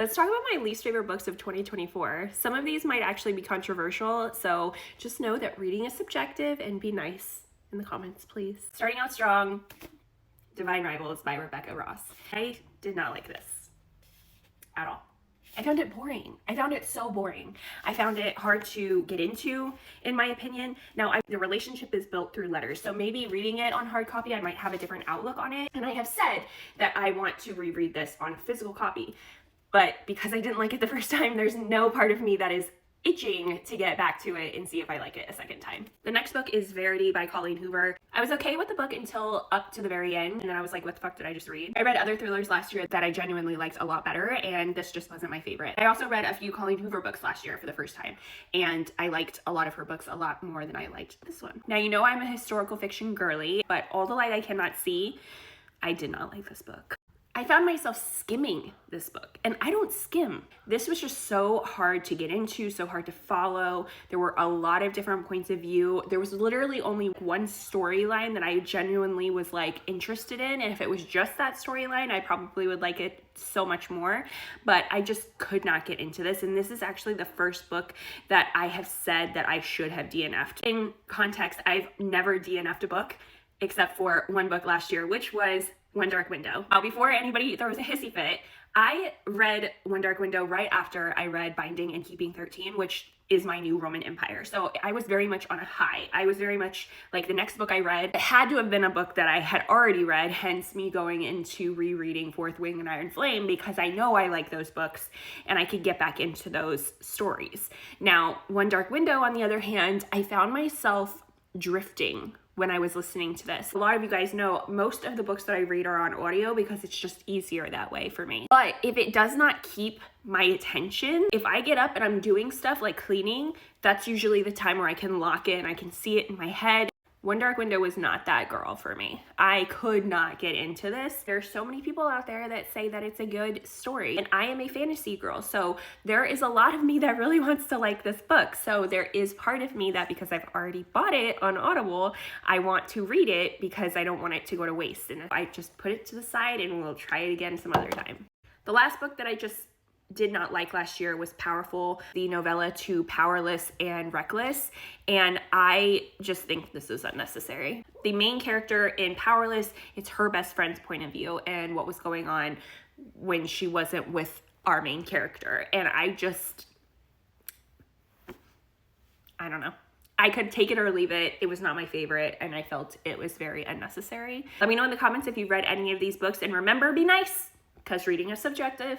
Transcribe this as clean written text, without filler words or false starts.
Let's talk about my least favorite books of 2024. Some of these might actually be controversial, so just know that reading is subjective and be nice in the comments, please. Starting out strong, Divine Rivals by Rebecca Ross. I did not like this at all. I found it boring. I found it so boring. I found it hard to get into, in my opinion. Now, the relationship is built through letters, so maybe reading it on hard copy, I might have a different outlook on it. And I have said that I want to reread this on physical copy. But because I didn't like it the first time, there's no part of me that is itching to get back to it and see if I like it a second time. The next book is Verity by Colleen Hoover. I was okay with the book until up to the very end, and then I was like, what the fuck did I just read? I read other thrillers last year that I genuinely liked a lot better, and this just wasn't my favorite. I also read a few Colleen Hoover books last year for the first time, and I liked a lot of her books a lot more than I liked this one. Now, you know I'm a historical fiction girly, but All the Light I Cannot See, I did not like this book. I found myself skimming this book, and I don't skim. This was just so hard to get into, so hard to follow. There were a lot of different points of view. There was literally only one storyline that I genuinely was like interested in, and if it was just that storyline, I probably would like it so much more, but I just could not get into this, and this is actually the first book that I have said that I should have DNF'd. In context, I've never DNF'd a book, except for one book last year, which was One Dark Window. Now, before anybody throws a hissy fit, I read One Dark Window right after I read Binding and Keeping 13, which is my new Roman Empire. So I was very much on a high. I was very much like the next book I read, it had to have been a book that I had already read, hence me going into rereading Fourth Wing and Iron Flame, because I know I like those books and I could get back into those stories. Now, One Dark Window, on the other hand, I found myself drifting when I was listening to this. A lot of you guys know most of the books that I read are on audio because it's just easier that way for me. But if it does not keep my attention, if I get up and I'm doing stuff like cleaning, that's usually the time where I can lock in, I can see it in my head. One Dark Window was not that girl for me. I could not get into this. There's so many people out there that say that it's a good story, and I am a fantasy girl, so there is a lot of me that really wants to like this book. So there is part of me that, because I've already bought it on Audible, I want to read it because I don't want it to go to waste, and I just put it to the side and we'll try it again some other time. The last book that I just did not like last year was Powerful, the novella to Powerless and Reckless, and I just think this is unnecessary. The main character in Powerless, it's her best friend's point of view and what was going on when she wasn't with our main character, and I don't know. I could take it or leave it. It was not my favorite, and I felt it was very unnecessary. Let me know in the comments if you've read any of these books, and remember, be nice, because reading is subjective.